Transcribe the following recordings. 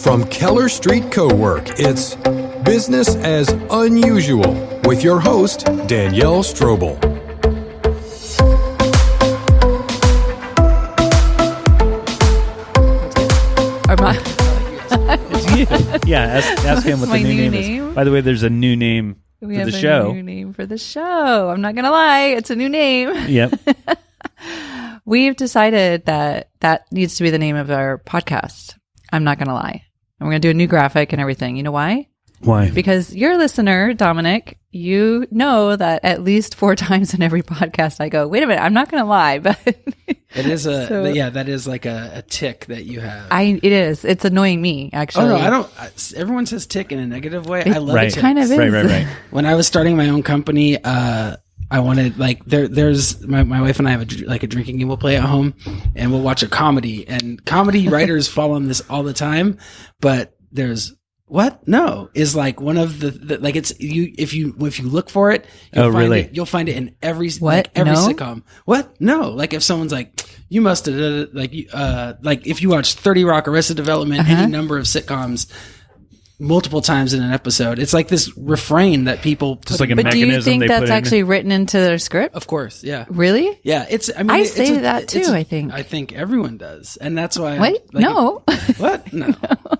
From Keller Street Co-work, it's Business as Unusual with your host, Danielle Stroble. It's you. Yeah, ask him what the new name is. By the way, there's a new name for the show. A new name for the show. I'm not going to lie. It's a new name. Yep. We've decided that needs to be the name of our podcast. I'm not going to lie. And we're going to do a new graphic and everything. You know why? Why? Because you're a listener, Dominic. You know that at least 4 times in every podcast I go, wait a minute, I'm not going to lie. But it is that is like a tick that you have. It is. It's annoying me, actually. Oh, no, I don't. Everyone says tick in a negative way. I love it. It kind of is. Right. When I was starting my own company, I wanted, like, there's my wife and I have a drinking game we'll play at home, and we'll watch a comedy, and comedy writers fall on this all the time, but there's what? No, is like one of the like, it's you, if you look for it, you'll find it in every sitcom. What? No, like if someone's like, you must have, like if you watch 30 Rock, Arrested Development, any number of sitcoms, multiple times in an episode, it's like this refrain that people just like a but mechanism. Do you think that's actually written into their script? Of course, yeah. Really? Yeah, it's. I mean, I say that too. I think everyone does, and that's why. Wait, no. What? No.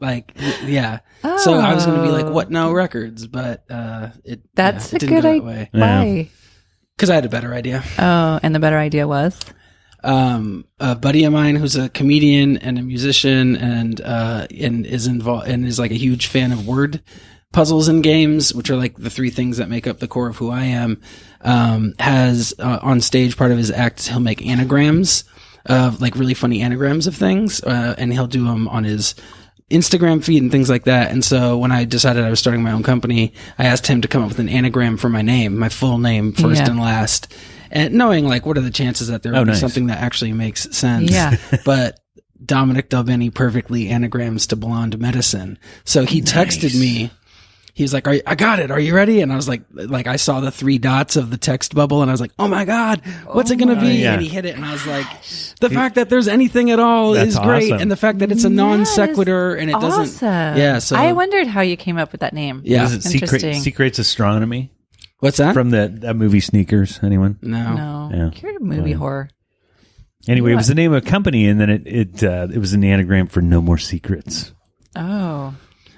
Like, yeah. Oh. So I was going to be like, what? No records, but that's it a didn't good go that idea. way. Why? Because I had a better idea. Oh, and the better idea was. A buddy of mine who's a comedian and a musician and is involved and is like a huge fan of word puzzles and games, which are like the 3 things that make up the core of who I am, has on stage, part of his act, he'll make anagrams of like really funny anagrams of things, and he'll do them on his Instagram feed and things like that. And so when I decided I was starting my own company, I asked him to come up with an anagram for my name, my full name, first and last. And knowing, like, what are the chances that there will be something that actually makes sense? Yeah. But Dominic Del Bene perfectly anagrams to blonde medicine. So he texted me. He was like, I got it. Are you ready? And I was like, I saw the 3 dots of the text bubble and I was like, oh my God, what's it going to be? Yeah. And he hit it and I was like, the fact that there's anything at all is great. Awesome. And the fact that it's a non sequitur and it doesn't. Yeah. So I wondered how you came up with that name. Yeah. Is it Secrets Astronomy? What's that? From that movie Sneakers? Anyone? No. Yeah. You're a movie horror. Anyway, it was the name of a company, and then it was an anagram for No More Secrets. Oh.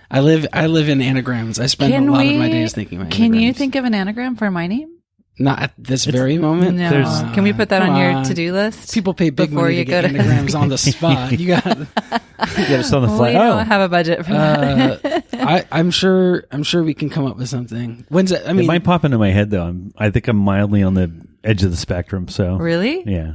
I live in anagrams. I spend a lot of my days thinking about Can anagrams. you think of an anagram for my name? Not at this very moment. No. Can we put that on your to-do list? People pay big money to get anagrams on the spot. You got us on the fly. We don't have a budget for that. I'm sure we can come up with something. When's it? I mean, it might pop into my head though. I think I'm mildly on the edge of the spectrum. So really, yeah.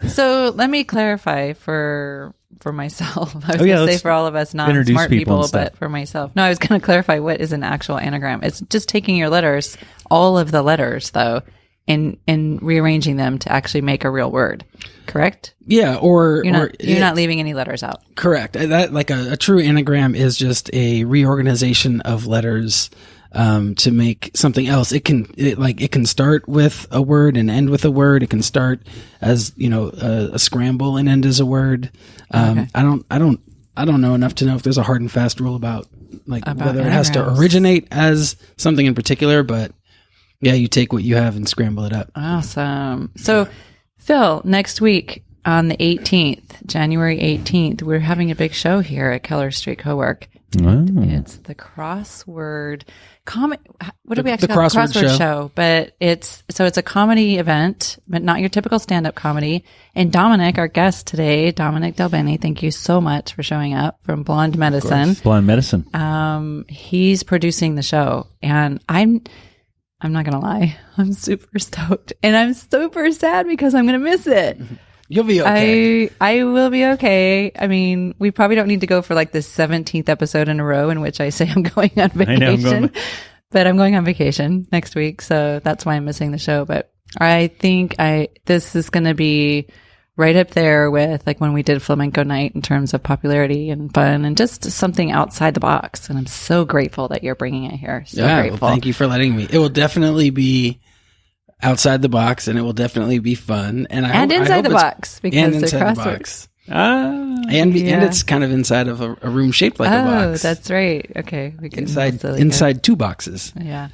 So let me clarify for myself. I was going to say for all of us non-smart people, but for myself. No, I was going to clarify what is an actual anagram. It's just taking your letters, all of the letters though, and rearranging them to actually make a real word. Correct? Yeah, or you're not leaving any letters out. Correct. That, like, a true anagram is just a reorganization of letters to make something else. It can start with a word and end with a word. It can start as, a scramble and end as a word. Okay. I don't know enough to know if there's a hard and fast rule about whether it has to anagrams. originate as something in particular, but yeah, you take what you have and scramble it up. Awesome. So Phil, next week on the 18th, January 18th, we're having a big show here at Keller Street Co-work. It's the crossword what do we actually call it? Crossword show. But it's a comedy event, but not your typical stand-up comedy. And Dominic, our guest today, Dominic Del Bene, thank you so much for showing up from Blonde Medicine. Blonde Medicine. He's producing the show, and I'm not gonna lie, I'm super stoked, and I'm super sad because I'm gonna miss it. You'll be okay. I will be okay. I mean, we probably don't need to go for like the 17th episode in a row in which I say I'm going on vacation. But I'm going on vacation next week, so that's why I'm missing the show. But I think this is going to be right up there with like when we did Flamenco Night in terms of popularity and fun and just something outside the box. And I'm so grateful that you're bringing it here. So grateful. Well, thank you for letting me. It will definitely be outside the box, and it will definitely be fun. And inside the box because they're crosswords. And it's kind of inside of a room shaped like a box. Oh, that's right. Okay. We can inside 2 boxes. Yeah.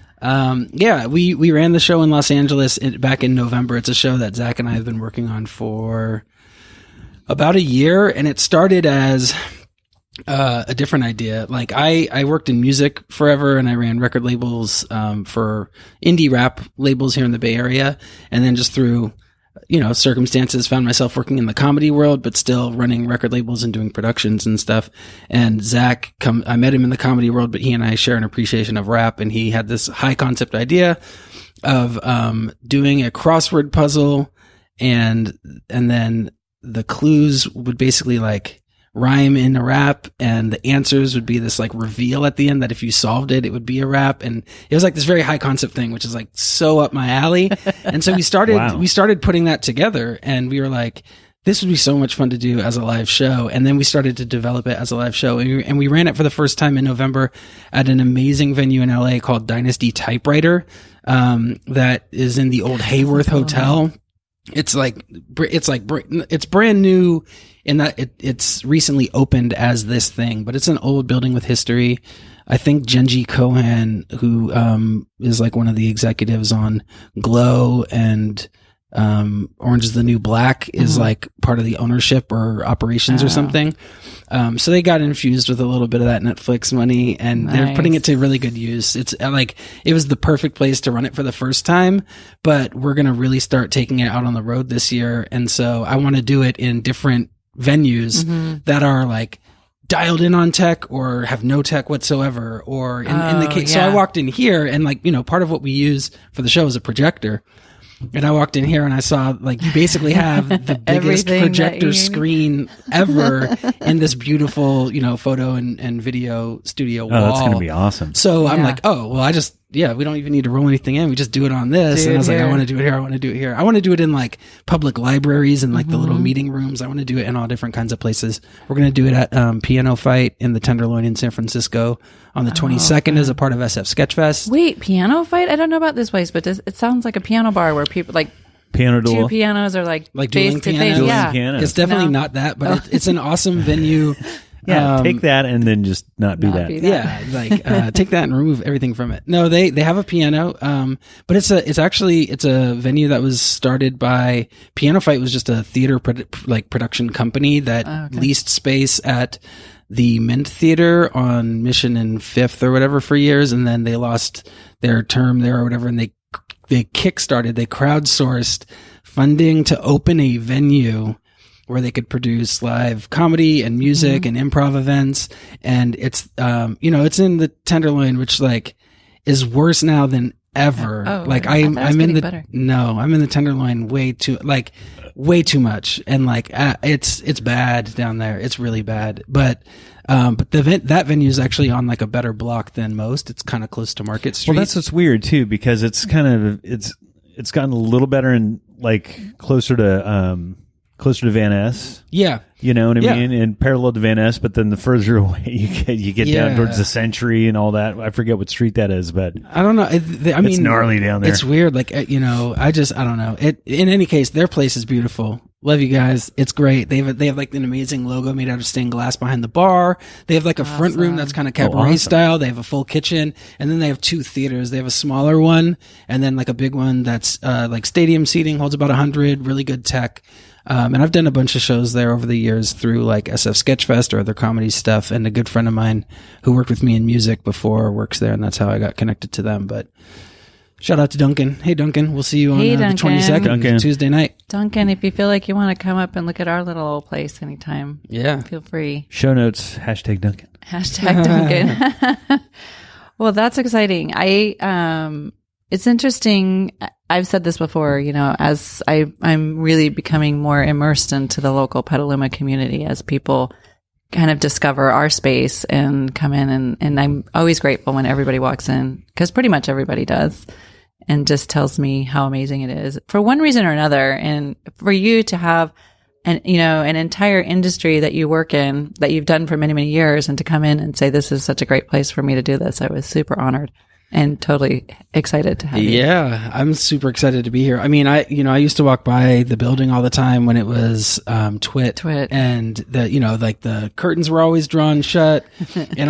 We ran the show in Los Angeles back in November. It's a show that Zach and I have been working on for about a year, and it started as a different idea. Like I worked in music forever, and I ran record labels for indie rap labels here in the Bay Area, and then just through circumstances found myself working in the comedy world, but still running record labels and doing productions and stuff. And Zach, I met him in the comedy world, but he and I share an appreciation of rap. And he had this high concept idea of, doing a crossword puzzle. And then the clues would basically like rhyme in a rap, and the answers would be this like reveal at the end that if you solved it, it would be a rap. And it was like this very high concept thing, which is like so up my alley. And so we started putting that together, and we were like, this would be so much fun to do as a live show. And then we started to develop it as a live show, and we ran it for the first time in November at an amazing venue in LA called Dynasty Typewriter, that is in the old Hayworth Hotel. It's brand new in that it's recently opened as this thing, but it's an old building with history. I think Genji Cohen, who is like one of the executives on Glow and Orange is the New Black, is like part of the ownership or operations or something. So they got infused with a little bit of that Netflix money, and they're putting it to really good use. It's like, it was the perfect place to run it for the first time, but we're going to really start taking it out on the road this year. And so I want to do it in different venues that are like dialed in on tech or have no tech whatsoever, or in the case. So I walked in here, and like, part of what we use for the show is a projector. And I walked in here and I saw like you basically have the biggest projector screen ever in this beautiful, photo and video studio wall. Oh, that's going to be awesome. So I'm like, oh, well, we don't even need to roll anything in. We just do it on this. And I was like, I want to do it here. I want to do it here. I want to do it in like public libraries and like the little meeting rooms. I want to do it in all different kinds of places. We're going to do it at Pianofight in the Tenderloin in San Francisco on the 22nd as a part of SF Sketchfest. Wait, Pianofight? I don't know about this place, but it sounds like a piano bar where people like piano duel. 2 pianos are like dueling pianos. Yeah. Pianos. It's definitely not that, but it's an awesome venue. Yeah, take that and then just not do that. Yeah, like take that and remove everything from it. No, they have a piano, but it's a venue that was started by Pianofight. Was just a theater production company that leased space at the Mint Theater on Mission and Fifth or whatever for years, and then they lost their term there or whatever, and they crowdsourced funding to open a venue where they could produce live comedy and music and improv events. And it's, it's in the Tenderloin, which like is worse now than ever. Oh, like I'm in the Tenderloin way too much. And like, it's bad down there. It's really bad. But that venue is actually on like a better block than most. It's kind of close to Market Street. Well, that's what's weird too, because it's gotten a little better and like closer to Van Ness. Yeah. You know what I mean? And parallel to Van Ness, but then the further away you get down towards the Century and all that. I forget what street that is, but I don't know. It's gnarly down there. It's weird. Like, I don't know. In any case, their place is beautiful. Love you guys. It's great. They have like an amazing logo made out of stained glass behind the bar. They have like a front room that's kind of cabaret style. They have a full kitchen, and then they have 2 theaters. They have a smaller one and then like a big one that's like stadium seating, holds about 100, really good tech. And I've done a bunch of shows there over the years through like SF Sketchfest or other comedy stuff. And a good friend of mine who worked with me in music before works there, and that's how I got connected to them. But shout out to Duncan. Hey, Duncan. We'll see you on the 22nd, Tuesday night. Duncan, if you feel like you want to come up and look at our little old place anytime, feel free. Show notes, #Duncan. #Duncan. Well, that's exciting. It's interesting. I've said this before, as I'm really becoming more immersed into the local Petaluma community as people kind of discover our space and come in. And I'm always grateful when everybody walks in, because pretty much everybody does, and just tells me how amazing it is for one reason or another. And for you to have an entire industry that you work in, that you've done for many, many years, and to come in and say, this is such a great place for me to do this. I was super honored. and totally excited to have you. Yeah, I'm super excited to be here. I mean, I used to walk by the building all the time when it was Twit, and the curtains were always drawn shut, they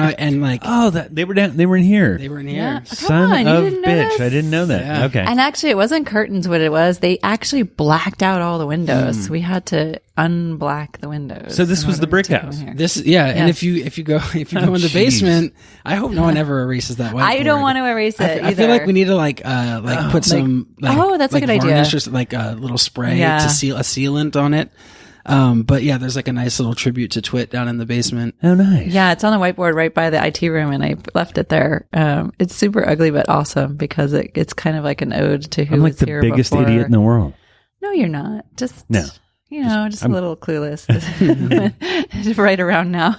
were in here. They were in here. Yeah. Son on, of you didn't bitch! notice? I didn't know that. Yeah. Okay, And actually, it wasn't curtains. What it was, they actually blacked out all the windows. We had to unblack the windows. So this was the brick to come house. here. And Yes. if you go in the basement, I hope no one ever erases that whiteboard. I don't want to erase it either. I feel like we need to put some that's a good idea. varnish or like a little spray Yeah. to seal a sealant on it. But yeah, there's like a nice little tribute to Twit down in the basement. Oh, nice. Yeah, it's on the whiteboard right by the IT room, and I left it there. It's super ugly but awesome because it's kind of like an ode to who I'm like was the here biggest before. idiot in the world. No, you're not. Just No. Just a little clueless right around now.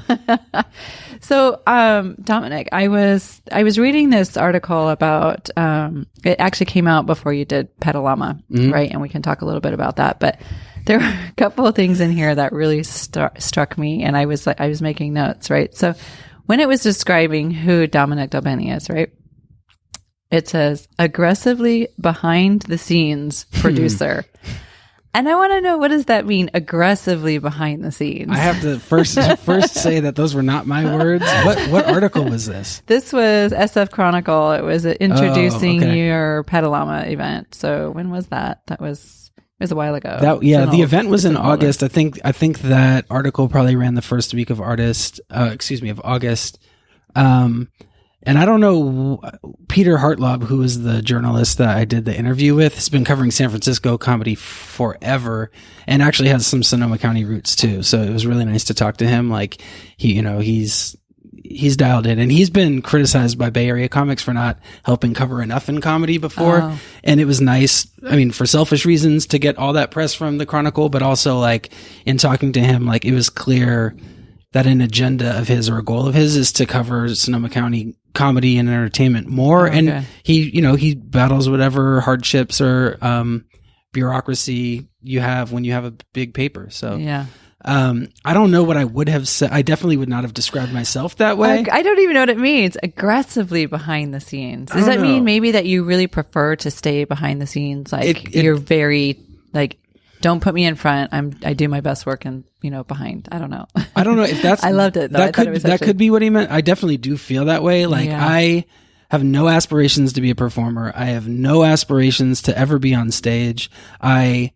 So, Dominic, I was reading this article about, it actually came out before you did Petaluma, right? And we can talk a little bit about that, but there were a couple of things in here that really struck me, and I was making notes, right? So when it was describing who Dominic Del Bene is, right? It says aggressively behind the scenes producer. And I want to know, what does that mean, aggressively behind the scenes? I have to first say that those were not my words. What article was this? This was SF Chronicle. It was introducing okay. your Petaluma event. So when was that? It was a while ago. The event was in August. I think that article probably ran the first week of August. And I don't know, Peter Hartlaub, who is the journalist that I did the interview with, has been covering San Francisco comedy forever and actually has some Sonoma County roots too. So it was really nice to talk to him. Like he's dialed in, and he's been criticized by Bay Area comics for not helping cover enough in comedy before. Oh. And it was nice, I mean, for selfish reasons to get all that press from the Chronicle, but also like in talking to him, like it was clear that an agenda of his or a goal of his is to cover Sonoma County comedy and entertainment more. Okay. And he battles whatever hardships or bureaucracy you have when you have a big paper. So Yeah. I don't know what I would have said. I definitely would not have described myself that way. I don't even know what it means. Aggressively behind the scenes. Does I that don't mean know. maybe that you really prefer to stay behind the scenes? Like you're very like, don't put me in front. I do my best work and behind. I don't know. I don't know if that's. I loved it, though. I thought it was that actually- could be what he meant. I definitely do feel that way. Like Yeah. I have no aspirations to be a performer. I have no aspirations to ever be on stage. I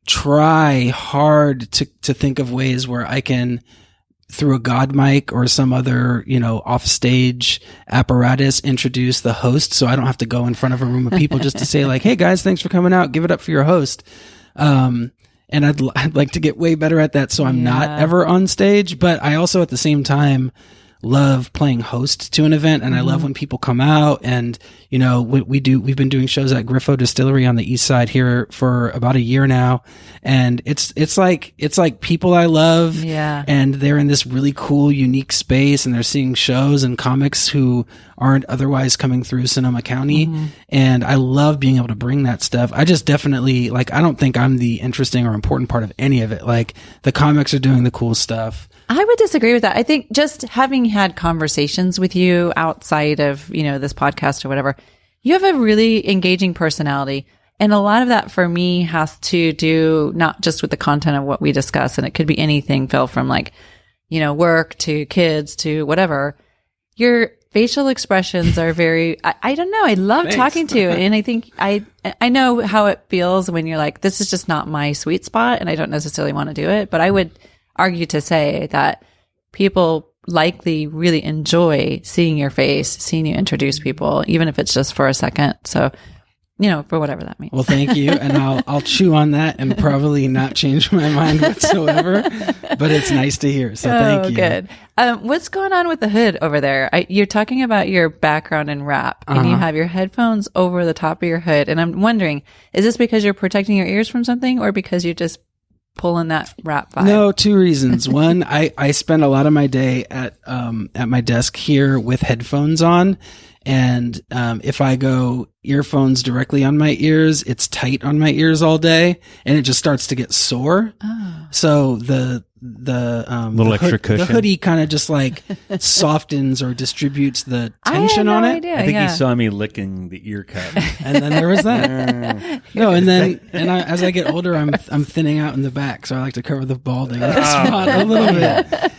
try hard to think of ways where I can, through a God mic or some other, off stage apparatus, introduce the host. So I don't have to go in front of a room of people just to say like, hey guys, thanks for coming out. Give it up for your host. And I'd like to get way better at that. So I'm not ever on stage, but I also at the same time love playing host to an event. And I love when people come out and, we've been doing shows at Griffo Distillery on the east side here for about a year now. And it's like people I love. Yeah. And they're in this really cool, unique space and they're seeing shows and comics who aren't otherwise coming through Sonoma County. And I love being able to bring that stuff. I just definitely I don't think I'm the interesting or important part of any of it. Like the comics are doing the cool stuff. I would disagree with that. I think just having had conversations with you outside of, this podcast or whatever, you have a really engaging personality. And a lot of that for me has to do not just with the content of what we discuss. And it could be anything, Phil, from work to kids to whatever. Your facial expressions are very, I don't know. I love talking to you. And I think I know how it feels when you're like, this is just not my sweet spot and I don't necessarily want to do it. But I would argue to say that people likely really enjoy seeing your face, seeing you introduce people, even if it's just for a second. So, for whatever that means. Well, thank you. And I'll chew on that and probably not change my mind whatsoever, but it's nice to hear. So thank you. Good. What's going on with the hood over there? You're talking about your background in rap and you have your headphones over the top of your hood. And I'm wondering, is this because you're protecting your ears from something or because you're just pulling that rap vibe? No, two reasons. One, I spend a lot of my day at my desk here with headphones on. And if I go earphones directly on my ears, it's tight on my ears all day and it just starts to get sore. Oh. So the little extra cushion. The hoodie kind of just like softens or distributes the tension on it. Idea, I think he saw me licking the ear cup. And then there was that. No, and then as I get older, I'm thinning out in the back, so I like to cover the balding spot a little bit.